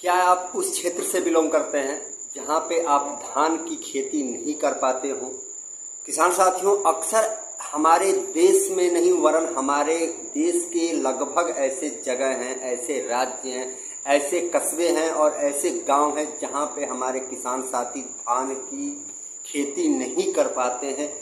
क्या आप उस क्षेत्र से बिलोंग करते हैं जहाँ पे आप धान की खेती नहीं कर पाते हो? किसान साथियों, अक्सर हमारे देश में नहीं वरन हमारे देश के लगभग ऐसे जगह हैं, ऐसे राज्य हैं, ऐसे कस्बे हैं और ऐसे गांव हैं जहाँ पे हमारे किसान साथी धान की खेती नहीं कर पाते हैं।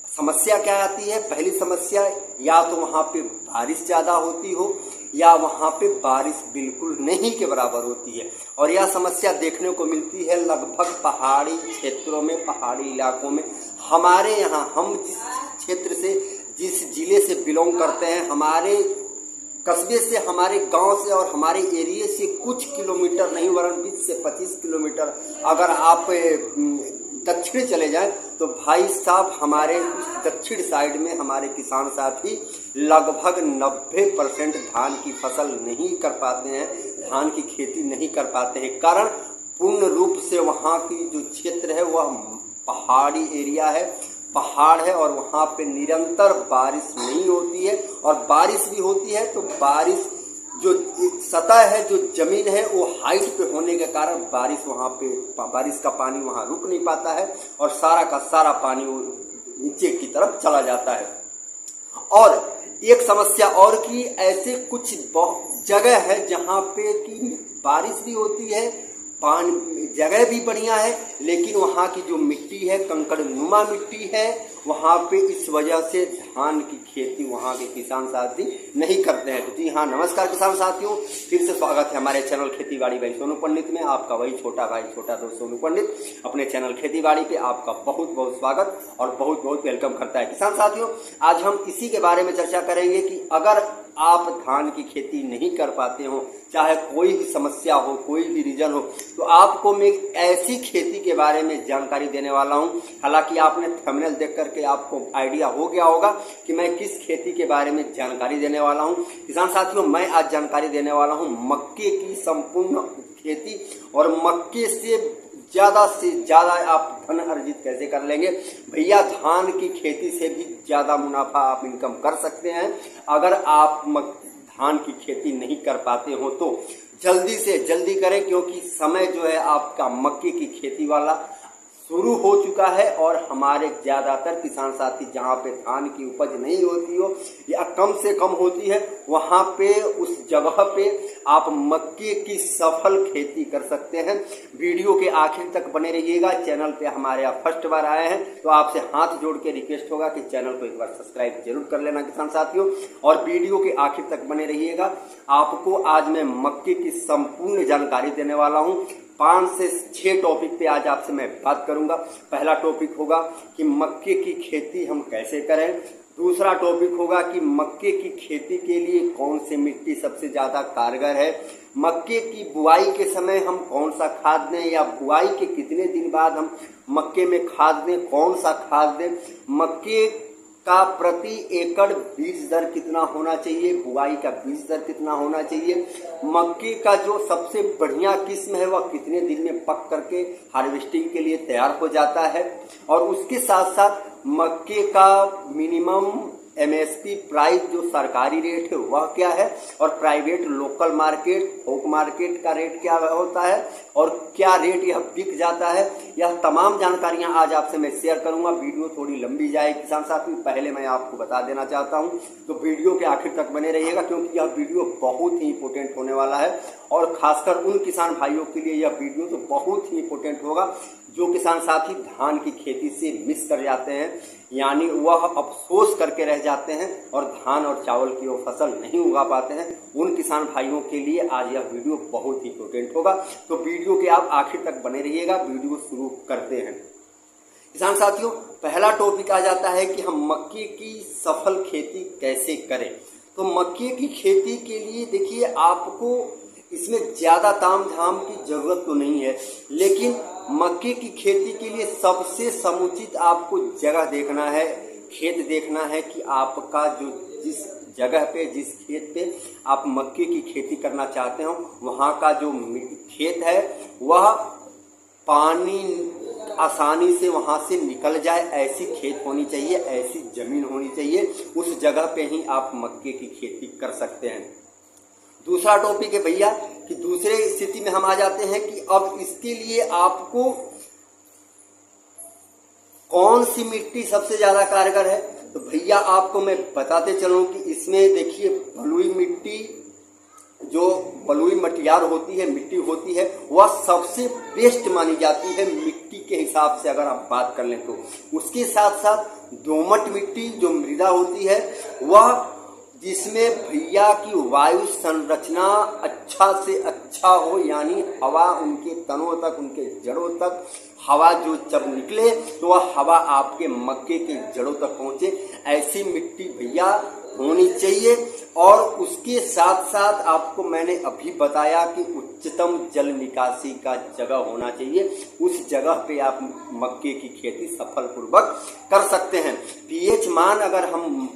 समस्या क्या आती है? पहली समस्या, या तो वहाँ पे बारिश ज़्यादा होती हो या वहाँ पे बारिश बिल्कुल नहीं के बराबर होती है। और यह समस्या देखने को मिलती है लगभग पहाड़ी क्षेत्रों में, पहाड़ी इलाकों में। हमारे यहाँ, हम जिस क्षेत्र से, जिस जिले से बिलोंग करते हैं, हमारे कस्बे से, हमारे गांव से और हमारे एरिए से कुछ किलोमीटर नहीं वरन 20 से 25 किलोमीटर अगर आप दक्षिण चले जाएं तो भाई साहब हमारे उस दक्षिण साइड में हमारे किसान साथी लगभग 90% धान की फसल नहीं कर पाते हैं, धान की खेती नहीं कर पाते हैं। कारण पूर्ण रूप से वहाँ की जो क्षेत्र है वह पहाड़ी एरिया है, पहाड़ है और वहाँ पे निरंतर बारिश नहीं होती है। और बारिश भी होती है तो बारिश जो सतह है, जो जमीन है, वो हाइट पे होने के कारण बारिश वहाँ पे, बारिश का पानी वहाँ रुक नहीं पाता है और सारा का सारा पानी वो नीचे की तरफ चला जाता है। और एक समस्या और कि ऐसे कुछ जगह है जहाँ पे कि बारिश भी होती है, पानी जगह भी बढ़िया है, लेकिन वहाँ की जो मिट्टी है कंकड़ नुमा मिट्टी है, वहाँ पे इस वजह से धान की खेती वहाँ के किसान साथी नहीं करते हैं। तो जी हाँ, नमस्कार किसान साथियों, फिर से स्वागत है हमारे चैनल खेती बाड़ी भाई सोनू पंडित में। आपका वही छोटा भाई, छोटा दोस्त सोनू पंडित अपने चैनल खेती बाड़ी पे आपका बहुत बहुत स्वागत और बहुत बहुत वेलकम करता है। किसान साथियों, आज हम इसी के बारे में चर्चा करेंगे कि अगर आप धान की खेती नहीं कर पाते हो, चाहे कोई भी समस्या हो, कोई भी रीजन हो, तो आपको मैं ऐसी खेती के बारे में जानकारी देने वाला हूं। हालांकि आपने थंबनेल देख करके आपको आइडिया हो गया होगा कि मैं किस खेती के बारे में जानकारी देने वाला हूं। किसान साथियों, मैं आज जानकारी देने वाला हूं मक्के की संपूर्ण खेती और मक्के से ज़्यादा आप धन अर्जित कैसे कर लेंगे। भैया, धान की खेती से भी ज़्यादा मुनाफा आप इनकम कर सकते हैं। अगर आप धान की खेती नहीं कर पाते हो तो जल्दी से जल्दी करें, क्योंकि समय जो है आपका मक्के की खेती वाला शुरू हो चुका है। और हमारे ज़्यादातर किसान साथी जहाँ पे धान की उपज नहीं होती हो या कम से कम होती है, वहाँ पे उस जगह पे आप मक्के की सफल खेती कर सकते हैं। वीडियो के आखिर तक बने रहिएगा। चैनल पे हमारे यहाँ फर्स्ट बार आए हैं तो आपसे हाथ जोड़ के रिक्वेस्ट होगा कि चैनल को एक बार सब्सक्राइब जरूर कर लेना किसान साथियों, और वीडियो के आखिर तक बने रहिएगा। आपको आज मैं मक्के की संपूर्ण जानकारी देने वाला हूँ। 5 से 6 टॉपिक पे आज आपसे मैं बात करूंगा। पहला टॉपिक होगा कि मक्के की खेती हम कैसे करें। दूसरा टॉपिक होगा कि मक्के की खेती के लिए कौन सी मिट्टी सबसे ज़्यादा कारगर है। मक्के की बुआई के समय हम कौन सा खाद दें या बुआई के कितने दिन बाद हम मक्के में खाद दें, कौन सा खाद दें। मक्के का प्रति एकड़ बीज दर कितना होना चाहिए, बुआई का बीज दर कितना होना चाहिए। मक्के का जो सबसे बढ़िया किस्म है वह कितने दिन में पक करके हार्वेस्टिंग के लिए तैयार हो जाता है। और उसके साथ साथ मक्के का मिनिमम MSP प्राइस जो सरकारी रेट है वह क्या है, और प्राइवेट लोकल मार्केट, थोक मार्केट का रेट क्या होता है और क्या रेट यह बिक जाता है। यह तमाम जानकारियां आज आपसे मैं शेयर करूंगा। वीडियो थोड़ी लंबी जाए किसान साथी, पहले मैं आपको बता देना चाहता हूं, तो वीडियो के आखिर तक बने रहिएगा, क्योंकि यह वीडियो बहुत ही इंपॉर्टेंट होने वाला है। और खासकर उन किसान भाइयों के लिए यह वीडियो तो बहुत ही इंपॉर्टेंट होगा जो किसान साथी धान की खेती से मिस कर जाते हैं, यानी वह अफसोस करके रह जाते हैं और धान और चावल की वो फसल नहीं उगा पाते हैं। उन किसान भाइयों के लिए आज यह वीडियो बहुत ही इंपॉर्टेंट होगा। तो वीडियो के आप आखिर तक बने रहिएगा। वीडियो शुरू करते हैं। किसान साथियों, पहला टॉपिक आ जाता है कि हम मक्के की सफल खेती कैसे करें। तो मक्के की खेती के लिए देखिए, आपको इसमें ज़्यादा ताम झाम की ज़रूरत तो नहीं है, लेकिन मक्के की खेती के लिए सबसे समुचित आपको जगह देखना है, खेत देखना है कि आपका जो जिस जगह पे, जिस खेत पे आप मक्के की खेती करना चाहते हो, वहाँ का जो खेत है वह पानी आसानी से वहाँ से निकल जाए, ऐसी खेत होनी चाहिए, ऐसी जमीन होनी चाहिए। उस जगह पे ही आप मक्के की खेती कर सकते हैं। दूसरा टॉपिक है भैया कि दूसरे स्थिति में हम आ जाते हैं कि अब इसके लिए आपको कौन सी मिट्टी सबसे ज्यादा कारगर है। तो भैया आपको मैं बताते चलूं कि इसमें देखिए बलुई मिट्टी, जो बलुई मटियार होती है, मिट्टी होती है, वह सबसे बेस्ट मानी जाती है मिट्टी के हिसाब से अगर आप बात कर लें तो। उसके साथ साथ दोमट मिट्टी जो मृदा होती है, वह जिसमें भैया की वायु संरचना अच्छा से अच्छा हो, यानी हवा उनके तनों तक, उनके जड़ों तक हवा जो जब निकले तो वह हवा आपके मक्के की जड़ों तक पहुंचे, ऐसी मिट्टी भैया होनी चाहिए। और उसके साथ साथ आपको मैंने अभी बताया कि उच्चतम जल निकासी का जगह होना चाहिए, उस जगह पे आप मक्के की खेती सफलपूर्वक कर सकते हैं। पीएच मान अगर हम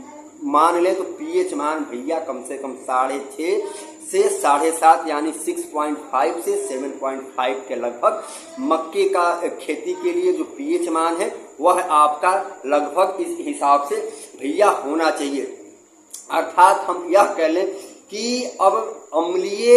मान लें तो पीएच मान भैया कम से कम 6.5 से 7.5 यानी 6.5 से 7.5 के लगभग मक्के का खेती के लिए जो पीएच मान है वह आपका लगभग इस हिसाब से भैया होना चाहिए। अर्थात हम यह कह लें कि अब अम्लीय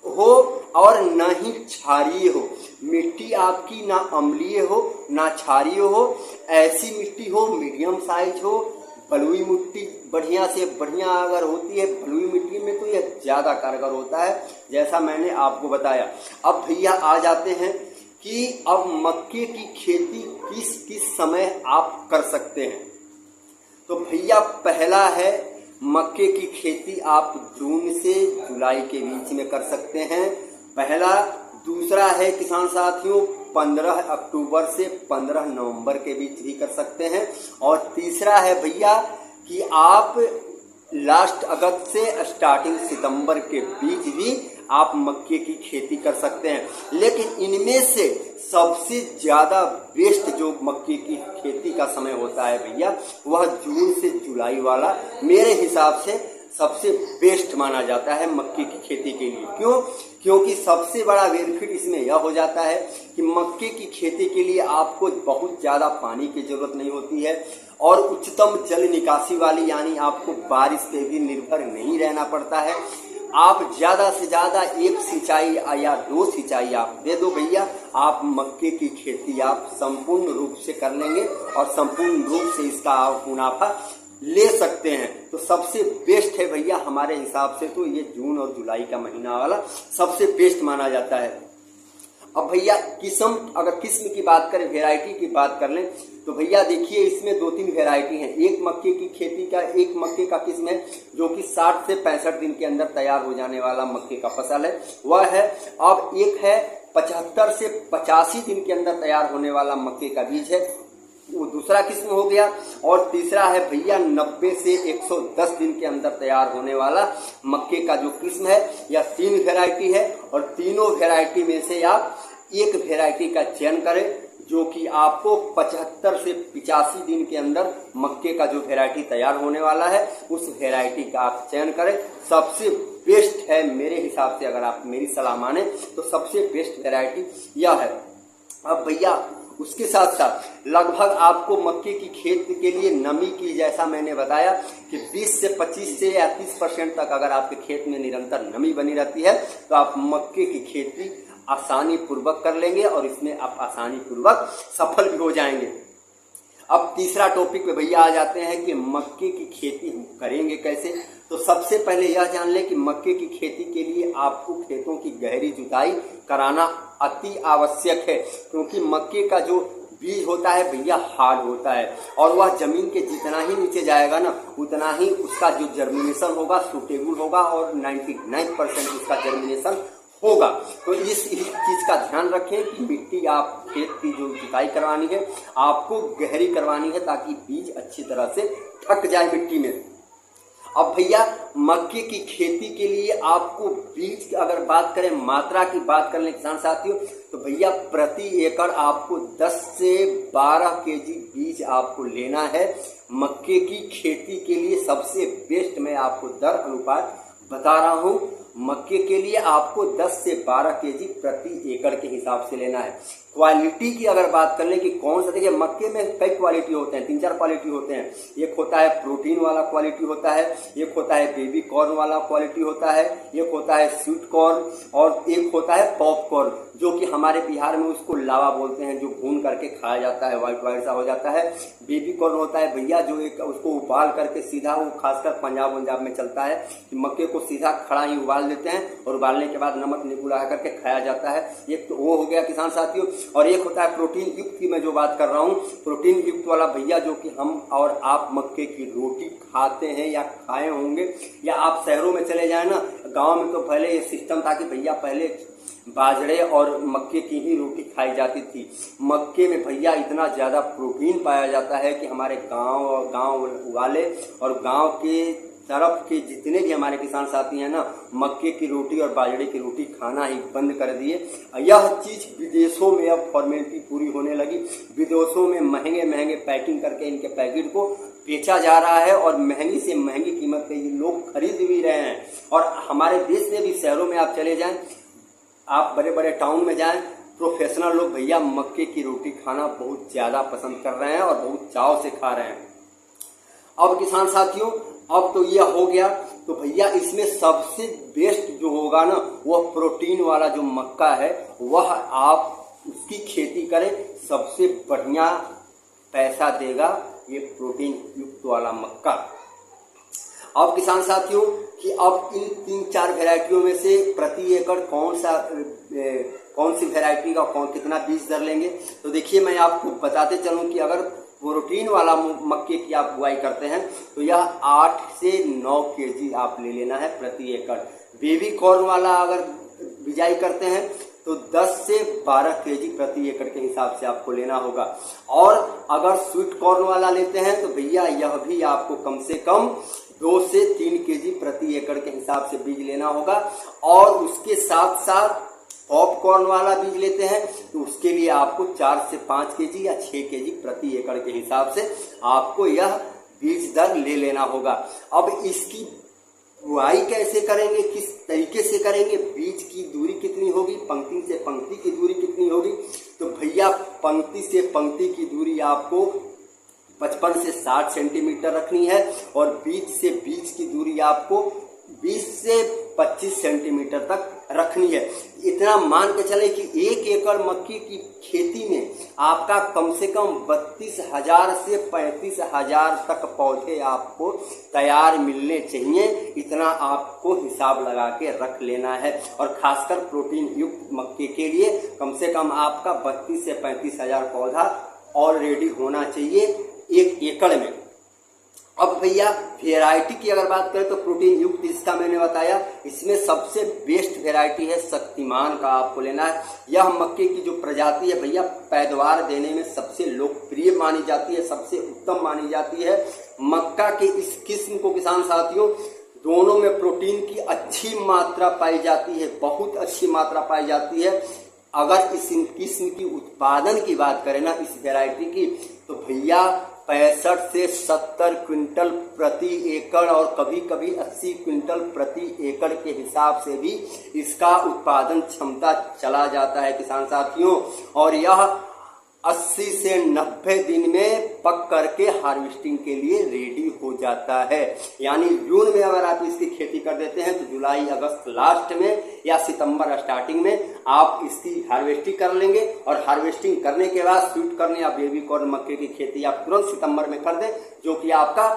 हो और न ही क्षारीय हो, मिट्टी आपकी ना अम्लीय हो ना क्षारीय हो, ऐसी मिट्टी हो, मीडियम साइज हो। बलुई मिट्टी बढ़िया से बढ़िया अगर होती है बलुई मिट्टी में तो यह ज्यादा कारगर होता है, जैसा मैंने आपको बताया। अब भैया आ जाते हैं कि अब मक्के की खेती किस किस समय आप कर सकते हैं। तो भैया पहला है मक्के की खेती आप जून से जुलाई के बीच में कर सकते हैं, पहला। दूसरा है किसान साथियों 15 अक्टूबर से 15 नवंबर के बीच भी कर सकते हैं। और तीसरा है भैया कि आप लास्ट अगस्त से स्टार्टिंग सितंबर के बीच भी आप मक्के की खेती कर सकते हैं। लेकिन इनमें से सबसे ज्यादा बेस्ट जो मक्के की खेती का समय होता है भैया वह जून से जुलाई वाला मेरे हिसाब से सबसे बेस्ट माना जाता है मक्के की खेती के लिए। क्यों? क्योंकि सबसे बड़ा बेनिफिट इसमें यह हो जाता है कि मक्के की खेती के लिए आपको बहुत ज्यादा पानी की जरूरत नहीं होती है और उच्चतम जल निकासी वाली यानी आपको बारिश पे भी निर्भर नहीं रहना पड़ता है। आप ज्यादा से ज्यादा एक सिंचाई या 2 सिंचाई आप दे दो भैया, आप मक्के की खेती आप संपूर्ण रूप से कर लेंगे और संपूर्ण रूप से इसका आप मुनाफा ले सकते हैं। तो सबसे बेस्ट है भैया हमारे हिसाब से तो ये जून और जुलाई का महीना वाला सबसे बेस्ट माना जाता है। अब भैया किस्म की बात करें, वेराइटी की बात कर लें तो भैया देखिए इसमें 2-3 वेराइटी हैं। एक मक्के की खेती का एक मक्के का किस्म है जो कि 60 से 65 दिन के अंदर तैयार हो जाने वाला मक्के का फसल है, वह है। अब एक है 75 से 85 दिन के अंदर तैयार होने वाला मक्के का बीज है, वो दूसरा किस्म हो गया। और तीसरा है भैया 90 से 110 दिन के अंदर तैयार होने वाला मक्के का जो किस्म है। यह 3 वेराइटी है और तीनों वेराइटी में से आप एक वेराइटी का चयन करें जो कि आपको 75 से 85 दिन के अंदर मक्के का जो वेराइटी तैयार होने वाला है उस वेराइटी का आप चयन करें। सबसे बेस्ट है मेरे हिसाब से, अगर आप मेरी सलाह माने तो सबसे बेस्ट वेराइटी यह है। अब भैया उसके साथ साथ लगभग आपको मक्के की खेती के लिए नमी की, जैसा मैंने बताया कि 20 से 25 से या 30% तक अगर आपके खेत में निरंतर नमी बनी रहती है तो आप मक्के की खेती आसानी पूर्वक कर लेंगे और इसमें आप आसानी पूर्वक सफल भी हो जाएंगे। अब तीसरा टॉपिक पे भैया आ जाते हैं कि मक्के की खेती हम करेंगे कैसे। तो सबसे पहले यह जान लें कि मक्के की खेती के लिए आपको खेतों की गहरी जुताई कराना अति आवश्यक है, क्योंकि मक्के का जो बीज होता है भैया हार्ड होता है और वह जमीन के जितना ही नीचे जाएगा ना उतना ही उसका जो जर्मिनेशन होगा सूटेबल होगा और 99% उसका जर्मिनेशन होगा। तो इस चीज का ध्यान रखें कि मिट्टी आप खेत की जो जुताई करवानी है आपको गहरी करवानी है ताकि बीज अच्छी तरह से ढक जाए मिट्टी में। अब भैया मक्के की खेती के लिए आपको बीज की अगर बात करें, मात्रा की बात कर लें किसान साथियों, तो भैया प्रति एकड़ आपको 10 से 12 केजी बीज आपको लेना है। मक्के की खेती के लिए सबसे बेस्ट मैं आपको दर अनुपात बता रहा हूँ। मक्के के लिए आपको 10 से 12 केजी प्रति एकड़ के हिसाब से लेना है। क्वालिटी की अगर बात कर लें कि कौन सा, देखिए मक्के में कई क्वालिटी होते हैं, 3-4 क्वालिटी होते हैं। एक होता है प्रोटीन वाला क्वालिटी होता है, एक होता है बेबी कॉर्न वाला क्वालिटी होता है, एक होता है स्वीट कॉर्न और एक होता है पॉपकॉर्न, जो कि हमारे बिहार में उसको लावा बोलते हैं, जो भून करके खाया जाता है, व्हाइट व्हाइट सा हो जाता है। बेबी कॉर्न होता है भैया जो एक उसको उबाल करके सीधा, वो खासकर पंजाब में चलता है कि मक्के को सीधा खड़ा ही उबाल देते हैं और उबालने के बाद नमक नींबू लगा करके खाया जाता है। एक तो वो हो गया किसान साथियों। और एक होता है प्रोटीन युक्त की मैं जो बात कर रहा हूँ, प्रोटीन युक्त वाला भैया जो कि हम और आप मक्के की रोटी खाते हैं या खाए होंगे, या आप शहरों में चले जाए ना, गांव में तो पहले ये सिस्टम था कि भैया पहले बाजरे और मक्के की ही रोटी खाई जाती थी। मक्के में भैया इतना ज़्यादा प्रोटीन पाया जाता है कि हमारे गांव वाले और गांव के तरफ के जितने भी हमारे किसान साथी हैं ना, मक्के की रोटी और बाजरे की रोटी खाना ही बंद कर दिए। यह चीज़ विदेशों में अब फॉर्मेलिटी पूरी होने लगी। विदेशों में महंगे महंगे पैकिंग करके इनके पैकेट को बेचा जा रहा है और महंगी से महंगी कीमत पे ये लोग खरीद भी रहे हैं। और हमारे देश में भी शहरों में आप चले जाएं, आप बड़े बड़े टाउन में जाएं, प्रोफेशनल लोग भैया मक्के की रोटी खाना बहुत ज़्यादा पसंद कर रहे हैं और बहुत चाव से खा रहे हैं। अब किसान साथियों, अब तो यह हो गया, तो भैया इसमें सबसे बेस्ट जो होगा ना, वह प्रोटीन वाला जो मक्का है, वह आप उसकी खेती करें, सबसे बढ़िया पैसा देगा ये प्रोटीन युक्त वाला मक्का। अब किसान साथियों कि अब इन 3-4 वेराइटियों में से प्रति एकड़ कौन सी वेराइटी का कितना बीज दर लेंगे, तो देखिए मैं आपको बताते चलूं कि अगर प्रोटीन वाला मक्के की आप बुआई करते हैं तो यह 8 से 9 केजी आप ले लेना है प्रति एकड़। बेबी कॉर्न वाला अगर बिजाई करते हैं तो 10 से 12 केजी प्रति एकड़ के हिसाब से आपको लेना होगा। और अगर स्वीट कॉर्न वाला लेते हैं तो भैया यह भी आपको कम से कम 2 से 3 केजी प्रति एकड़ के हिसाब से बीज लेना होगा। और उसके साथ साथ पॉपकॉर्न वाला बीज लेते हैं तो उसके लिए आपको 4 से 5 केजी या 6 केजी प्रति एकड़ के हिसाब से आपको यह बीज दर ले लेना होगा। अब इसकी बुआई कैसे करेंगे, किस तरीके से करेंगे, बीज की दूरी कितनी होगी, पंक्ति से पंक्ति की दूरी कितनी होगी, तो भैया पंक्ति से पंक्ति की दूरी आपको 55 से 60 सेंटीमीटर रखनी है और बीज से बीज की दूरी आपको 20 से 25 सेंटीमीटर तक रखनी है। इतना मान के चले कि 1 एकड़ मक्के की खेती में आपका कम से कम 32,000 से 35,000 तक पौधे आपको तैयार मिलने चाहिए। इतना आपको हिसाब लगा के रख लेना है। और खासकर प्रोटीन युक्त मक्के के लिए कम से कम आपका 32 से 35,000 पौधा ऑलरेडी होना चाहिए 1 एकड़ में। अब भैया वेराइटी की अगर बात करें तो प्रोटीन युक्त इसका मैंने बताया, इसमें सबसे बेस्ट वेराइटी है शक्तिमान का आपको लेना है। यह मक्के की जो प्रजाति है भैया पैदावार देने में सबसे लोकप्रिय मानी जाती है, सबसे उत्तम मानी जाती है। मक्का के इस किस्म को किसान साथियों दोनों में प्रोटीन की अच्छी मात्रा पाई जाती है, बहुत अच्छी मात्रा पाई जाती है। अगर इस किस्म की उत्पादन की बात करें ना इस वेराइटी की, तो भैया 65 से 70 क्विंटल प्रति एकड़ और कभी कभी 80 क्विंटल प्रति एकड़ के हिसाब से भी इसका उत्पादन क्षमता चला जाता है किसान साथियों। और यह 80 से 90 दिन में पक करके हार्वेस्टिंग के लिए रेडी हो जाता है। यानी जून में अगर आप इसकी खेती कर देते हैं तो जुलाई अगस्त लास्ट में या सितंबर स्टार्टिंग में आप इसकी हार्वेस्टिंग कर लेंगे। और हार्वेस्टिंग करने के बाद स्वीट कॉर्न या बेबी कॉर्न मक्के की खेती आप तुरंत सितंबर में कर दें, जो कि आपका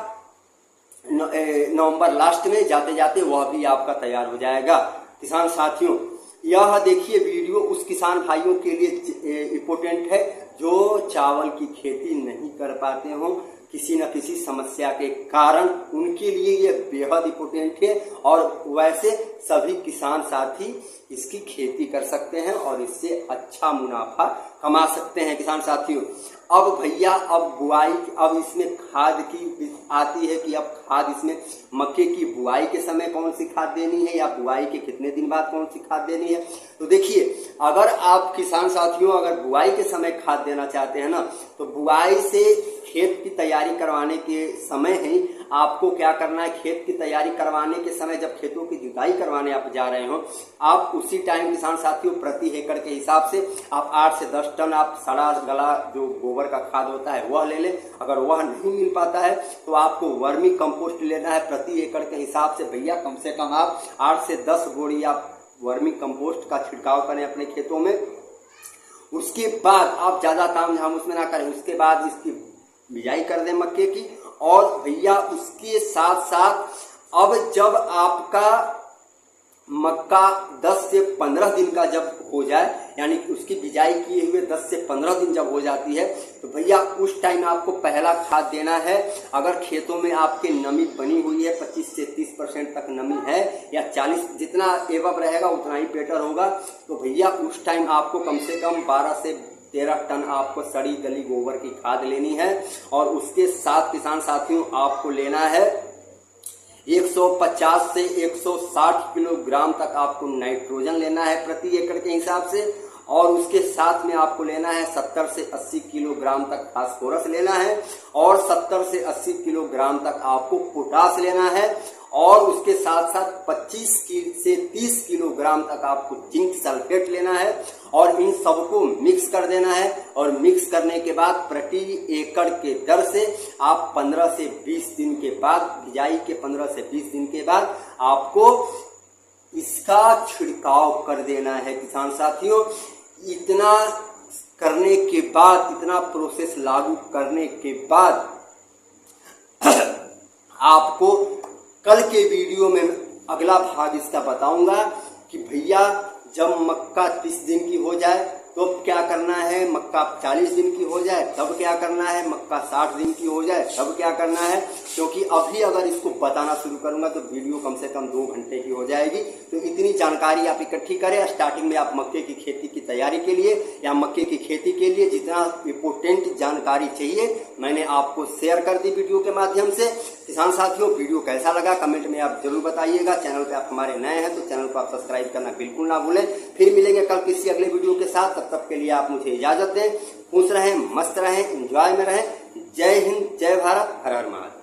नवंबर लास्ट में जाते जाते वह भी आपका तैयार हो जाएगा। किसान साथियों यह देखिए वीडियो उस किसान भाइयों के लिए इम्पोर्टेंट है जो चावल की खेती नहीं कर पाते हो किसी न किसी समस्या के कारण, उनके लिए ये बेहद इम्पोर्टेंट है। और वैसे सभी किसान साथी इसकी खेती कर सकते हैं और इससे अच्छा मुनाफा कमा सकते हैं किसान साथियों। अब भैया अब बुआई, अब इसमें खाद की आती है कि अब खाद इसमें मक्के की बुआई के समय कौन सी खाद देनी है या बुआई के कितने दिन बाद कौन सी खाद देनी है। तो देखिए अगर आप किसान साथियों अगर बुआई के समय खाद देना चाहते हैं ना, तो बुआई से खेत की तैयारी करवाने के समय ही आपको क्या करना है, खेत की तैयारी करवाने के समय जब खेतों की जुताई करवाने आप जा रहे हो, आप उसी टाइम किसान साथियों प्रति एकड़ के हिसाब से आप 8 से 10 टन आप सड़ा गला जो गोबर का खाद होता है वह ले लें। अगर वह नहीं मिल पाता है तो आपको वर्मी कंपोस्ट लेना है प्रति एकड़ के हिसाब से। भैया कम से कम आप 8 से 10 बोरी आप वर्मी कंपोस्ट का छिड़काव करें अपने खेतों में। उसके बाद आप ज्यादा तामझाम उसमें ना करें, उसके बाद इसकी बिजाई कर दें मक्के की। और भैया उसके साथ साथ अब जब आपका मक्का 10 से 15 दिन का जब हो जाए, यानी उसकी बिजाई किए हुए 10 से 15 दिन जब हो जाती है, तो भैया उस टाइम आपको पहला खाद देना है। अगर खेतों में आपके नमी बनी हुई है, 25 से 30% तक नमी है या 40, जितना एवब रहेगा उतना ही बेटर होगा, तो भैया उस टाइम आपको कम से कम 12 से 13 टन आपको सड़ी गली गोबर की खाद लेनी है। और उसके साथ किसान साथियों आपको लेना है 150 से 160 किलोग्राम तक आपको नाइट्रोजन लेना है प्रति एकड़ के हिसाब से। और उसके साथ में आपको लेना है 70 से 80 किलोग्राम तक फास्फोरस लेना है। और 70 से 80 किलोग्राम तक आपको पोटास लेना है। और उसके साथ साथ 25 से 30 किलोग्राम तक आपको जिंक सल्फेट लेना है। और इन सबको मिक्स कर देना है। और मिक्स करने के बाद प्रति एकड़ के दर से आप 15 से 20 दिन के बाद, बिजाई के 15 से 20 दिन के बाद आपको इसका छिड़काव कर देना है किसान साथियों। इतना करने के बाद, इतना प्रोसेस लागू करने के बाद आपको कल के वीडियो में अगला भाग इसका बताऊंगा कि भैया जब मक्का 30 दिन की हो जाए तो क्या करना है, मक्का 40 दिन की हो जाए तब क्या करना है, मक्का 60 दिन की हो जाए तब क्या करना है। क्योंकि अभी अगर इसको बताना शुरू करूंगा तो वीडियो कम से कम 2 घंटे की हो जाएगी। तो इतनी जानकारी आप इकट्ठी करें। स्टार्टिंग में आप मक्के की खेती की तैयारी के लिए या मक्के की खेती के लिए जितना इम्पोर्टेंट जानकारी चाहिए मैंने आपको शेयर कर दी वीडियो के माध्यम से। किसान साथियों वीडियो कैसा लगा कमेंट में आप जरूर बताइएगा। चैनल पे आप हमारे नए हैं तो चैनल को आप सब्सक्राइब करना बिल्कुल ना भूलें। फिर मिलेंगे कल किसी अगले वीडियो के साथ। तब तक के लिए आप मुझे इजाजत दें। खुश रहें, मस्त रहें, एंजॉय में रहें। जय हिंद, जय भारत, हर हर महादेव।